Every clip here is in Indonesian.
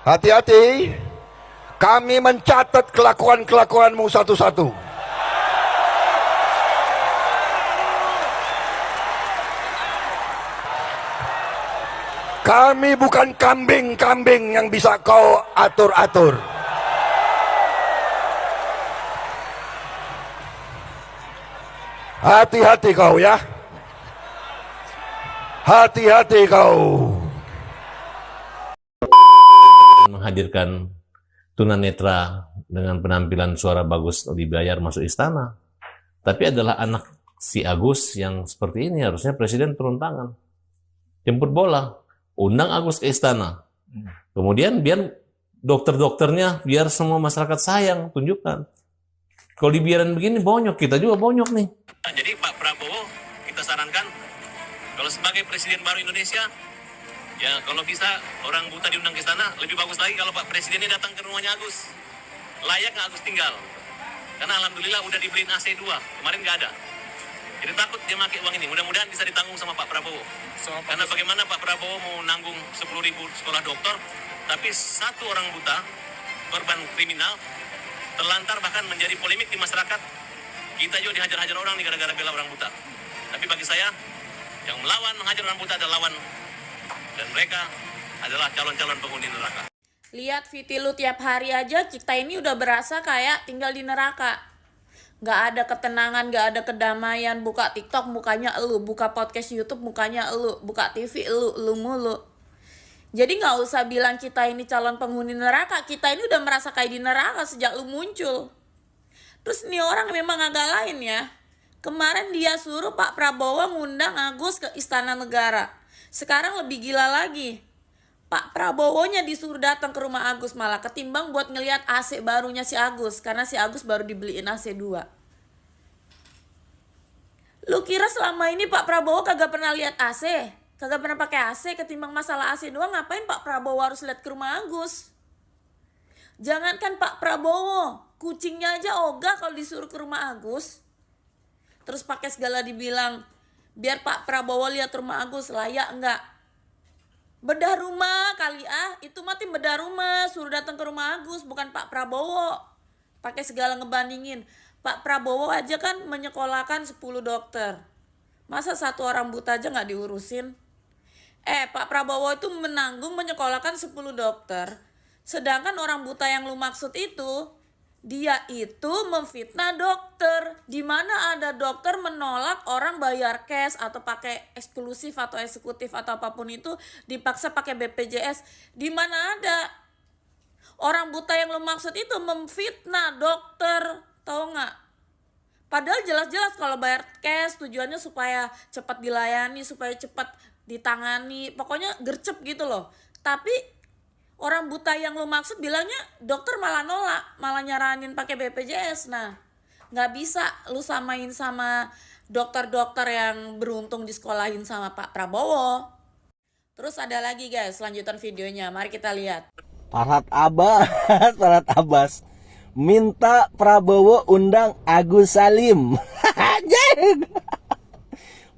Hati-hati, kami mencatat kelakuan-kelakuanmu satu-satu. Kami bukan kambing-kambing yang bisa kau atur-atur. Hati-hati kau ya. Hati-hati kau. Menghadirkan tunanetra dengan penampilan suara bagus dibayar masuk istana. Tapi adalah anak si Agus yang seperti ini, harusnya presiden turun tangan. Jemput bola, undang Agus ke istana. Kemudian biar dokter-dokternya, biar semua masyarakat sayang, tunjukkan. Kalau dibiarin begini, bonyok. Kita juga bonyok nih. Jadi Pak Prabowo, kita sarankan, kalau sebagai presiden baru Indonesia, ya kalau bisa orang buta diundang ke istana, lebih bagus lagi kalau Pak Presiden ini datang ke rumahnya Agus. Layak nggak Agus tinggal? Karena alhamdulillah udah dibeliin AC 2, kemarin nggak ada. Jadi takut dia pakai uang ini, mudah-mudahan bisa ditanggung sama Pak Prabowo. Karena bagaimana Pak Prabowo mau nanggung 10.000 sekolah dokter, tapi satu orang buta, korban kriminal, terlantar bahkan menjadi polemik di masyarakat. Kita juga dihajar-hajar orang nih gara-gara bela orang buta. Tapi bagi saya, yang melawan menghajar orang buta adalah lawan. Dan mereka adalah calon-calon penghuni neraka. Lihat VT lu tiap hari aja, kita ini udah berasa kayak tinggal di neraka. Gak ada ketenangan, gak ada kedamaian. Buka TikTok mukanya elu, buka podcast YouTube mukanya elu, buka TV elu mulu. Jadi gak usah bilang kita ini calon penghuni neraka. Kita ini udah merasa kayak di neraka sejak lu muncul. Terus nih orang memang agak lain ya. Kemarin dia suruh Pak Prabowo ngundang Agus ke Istana Negara. Sekarang lebih gila lagi. Pak Prabowo-nya disuruh datang ke rumah Agus malah ketimbang buat ngelihat AC barunya si Agus. Karena si Agus baru dibeliin AC 2. Lu kira selama ini Pak Prabowo kagak pernah lihat AC? Kagak pernah pakai AC, ketimbang masalah AC doang, ngapain Pak Prabowo harus lihat ke rumah Agus? Jangankan Pak Prabowo, kucingnya aja ogah kalau disuruh ke rumah Agus. Terus pakai segala dibilang, biar Pak Prabowo lihat rumah Agus, layak enggak? Bedah rumah kali itu mah tim bedah rumah, suruh datang ke rumah Agus, bukan Pak Prabowo. Pakai segala ngebandingin. Pak Prabowo aja kan menyekolahkan 10 dokter. Masa satu orang buta aja nggak diurusin? Pak Prabowo itu menanggung menyekolahkan 10 dokter. Sedangkan orang buta yang lu maksud itu, dia itu memfitnah dokter. Di mana ada dokter menolak orang bayar cash atau pakai eksklusif atau eksekutif atau apapun itu dipaksa pakai BPJS. Di mana ada orang buta yang lu maksud itu memfitnah dokter, tahu nggak? Padahal jelas-jelas kalau bayar cash tujuannya supaya cepat dilayani, supaya cepat ditangani, pokoknya gercep gitu loh. Tapi orang buta yang lu maksud bilangnya dokter malah nolak, malah nyaranin pakai BPJS. Nah, nggak bisa lu samain sama dokter-dokter yang beruntung disekolahin sama Pak Prabowo. Terus ada lagi guys, lanjutan videonya, mari kita lihat. Farhad Abbas minta Prabowo undang Agus Salim.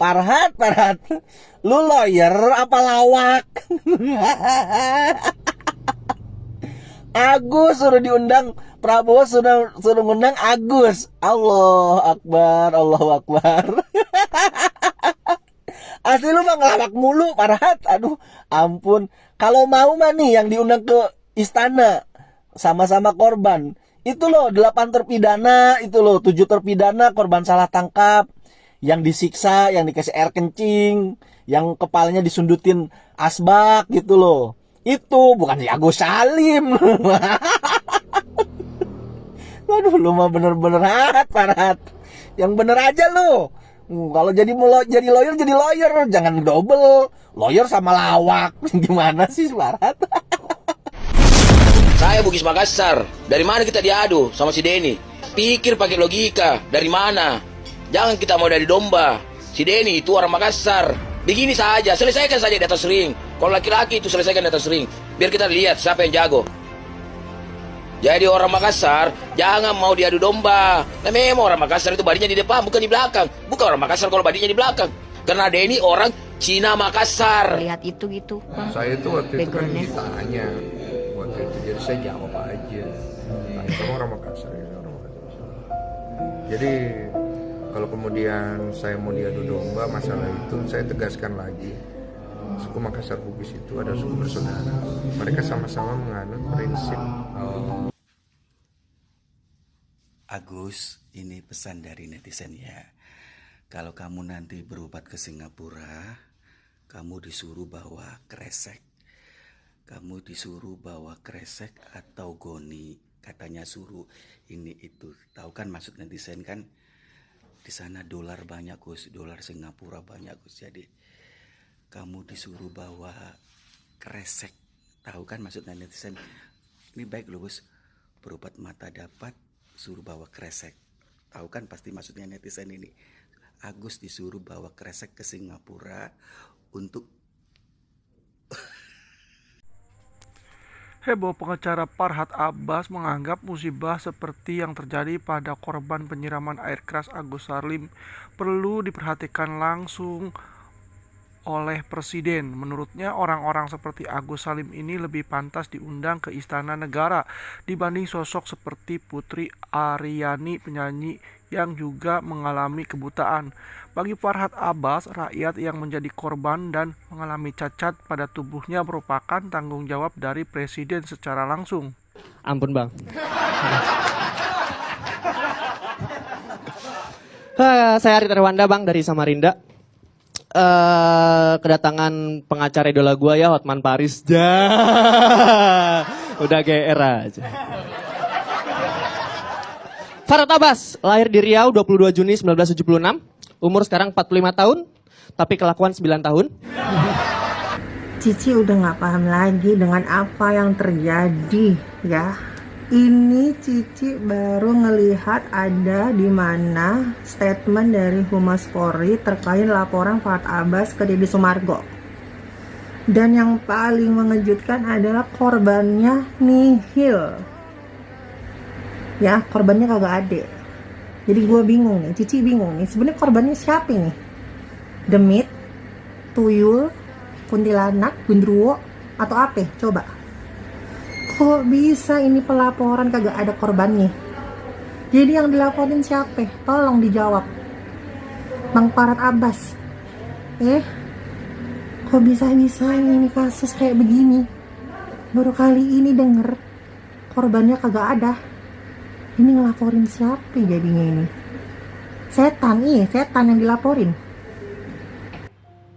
Farhad, lu lawyer apa lawak? Agus suruh diundang, Prabowo suruh ngundang Agus. Allah Akbar. Asli lu mah ngelawak mulu, Farhad. Aduh, ampun. Kalau mau mah nih yang diundang ke istana sama-sama korban. Itu loh 8 terpidana, itu loh 7 terpidana korban salah tangkap, yang disiksa, yang dikasih air kencing, yang kepalanya disundutin asbak gitu loh. Itu bukan si Agus Salim. Waduh, lu mah bener-bener Farhad. Yang bener aja lu. Kalau jadi lawyer, jangan double. Lawyer sama lawak. Gimana sih Farhad? Saya Bugis Makassar. Dari mana kita diadu sama si Denny? Pikir pakai logika. Dari mana? Jangan kita mau dari domba. Si Denny itu orang Makassar. Begini saja, selesaikan saja di atas ring. Kalau laki-laki itu selesaikan di atas ring. Biar kita lihat siapa yang jago. Jadi orang Makassar jangan mau diadu domba. Nah memang orang Makassar itu badinya di depan, bukan di belakang. Bukan orang Makassar kalau badinya di belakang. Karena Denny orang Cina Makassar. Lihat itu gitu, Bang. Saya itu waktu itu kan Backgroundnya. ditanya waktu itu, jadi saya jawab aja. Tanya, kamu orang Makassar? Ya, orang Makassar. Jadi kalau kemudian saya mau diadu domba masalah itu, saya tegaskan lagi, suku Makassar Bugis itu adalah suku bersaudara. Mereka sama-sama menganut prinsip. Agus, ini pesan dari netizen ya. Kalau kamu nanti berobat ke Singapura, kamu disuruh bawa kresek. Kamu disuruh bawa kresek atau goni. Katanya suruh ini itu. Tahu kan maksud netizen kan? Di sana dolar banyak, Gus. Dolar Singapura banyak, Gus. Jadi kamu disuruh bawa kresek. Tahu kan maksud netizen? Ini baik loh, Gus. Berobat mata dapat, suruh bawa kresek. Tahu kan pasti maksudnya netizen ini. Agus disuruh bawa kresek ke Singapura untuk Heboh pengacara Farhad Abbas menganggap musibah seperti yang terjadi pada korban penyiraman air keras Agus Salim perlu diperhatikan langsung oleh Presiden. Menurutnya orang-orang seperti Agus Salim ini lebih pantas diundang ke Istana Negara dibanding sosok seperti Putri Aryani, penyanyi yang juga mengalami kebutaan. Bagi Farhad Abbas, rakyat yang menjadi korban dan mengalami cacat pada tubuhnya merupakan tanggung jawab dari Presiden secara langsung. Ampun bang. Saya Arita Rwanda bang dari Samarinda. Kedatangan pengacara idola gua ya, Hotman Paris. Udah GR aja. Farhad Abbas lahir di Riau 22 Juni 1976. Umur sekarang 45 tahun, tapi kelakuan 9 tahun. Cici udah gak paham lagi dengan apa yang terjadi ya. Ini Cici baru ngelihat ada di mana statement dari Humas Polri terkait laporan Farhad Abbas ke Deddy Sumargo. Dan yang paling mengejutkan adalah korbannya nihil. Ya, korbannya kagak ada. Jadi gue bingung nih, Cici bingung nih. Sebenarnya korbannya siapa nih? Demit, tuyul, kuntilanak, gundruwo, atau apa? Coba. Kok bisa ini pelaporan kagak ada korbannya? Jadi yang dilaporin siapa? Tolong dijawab. Bang Farhad Abbas. Kok bisa-bisa ini kasus kayak begini? Baru kali ini denger korbannya kagak ada. Ini ngelaporin siapa jadinya ini? Setan yang dilaporin.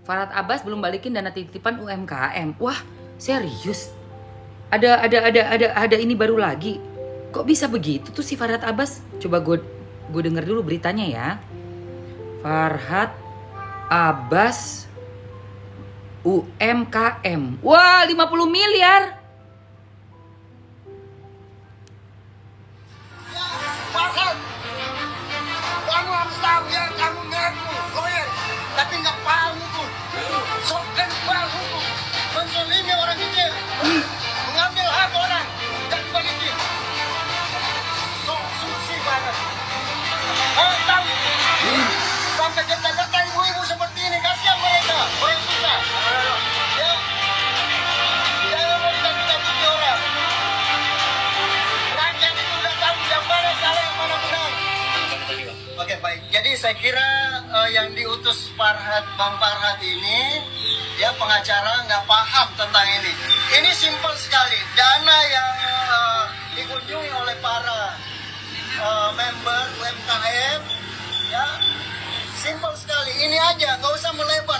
Farhad Abbas belum balikin dana titipan UMKM. Wah, serius? Ada ini baru lagi. Kok bisa begitu tuh si Farhad Abbas? Coba gue denger dulu beritanya ya. Farhad Abbas UMKM. Wah, 50 miliar. Farhad, kamu harus tahu ya, kamu ngaku lawyer, tapi nggak paham hukum. Sok dan paham hukum, menzalimi orang kecil, mengambil hak orang dan balikin. Sok susi banget. Tahu? Sampai kerja-kerja ibu-ibu seperti ini, kasihan mereka, orang susah. Ya, jangan mau kita orang. Rakyat itu udah tahu yang mana salah, yang mana benar. Oke, baik. Jadi saya kira yang diutus Bang Farhad ini, ya pengacara nggak paham tentang ini. Ini simpel sekali. Dana yang dikunjungi oleh para member UMKM, ya simpel sekali. Ini aja, nggak usah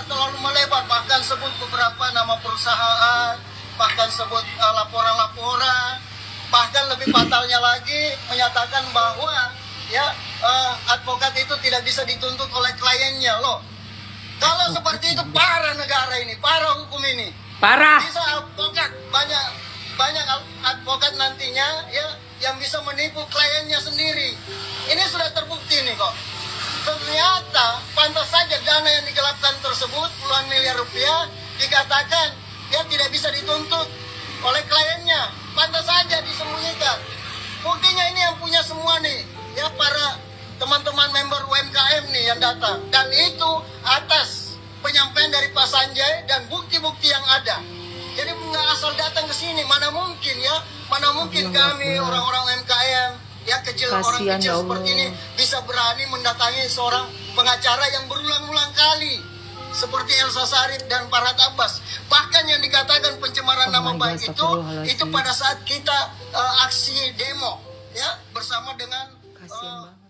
terlalu melebar. Bahkan sebut beberapa nama perusahaan, bahkan sebut laporan-laporan. Bahkan lebih fatalnya lagi menyatakan bahwa ya advokat itu tidak bisa dituntut oleh kliennya loh. Kalau seperti itu parah negara ini, parah hukum ini. Parah. Bisa advokat banyak advokat nantinya ya yang bisa menipu kliennya sendiri. Ini sudah terbukti nih kok. Ternyata pantas saja dana yang digelapkan tersebut puluhan miliar rupiah dikatakan ya tidak bisa dituntut oleh kliennya. Pantas saja disembunyikan. Buktinya ini yang punya semua nih, ya para teman-teman member UMKM nih yang datang. Dan itu atas penyampaian dari Pak Sanjay dan bukti-bukti yang ada. Jadi nggak asal datang ke sini, mana mungkin ya mungkin kami orang-orang UMKM ya kecil, orang Kasihan, kecil ya seperti Allah. ini bisa berani mendatangi seorang pengacara yang berulang-ulang kali seperti Elsa Sharif dan Farhad Abbas. Bahkan yang dikatakan pencemaran nama my God, baik itu astagfirullahaladzim. pada saat kita aksi demo ya bersama dengan Kasihan banget.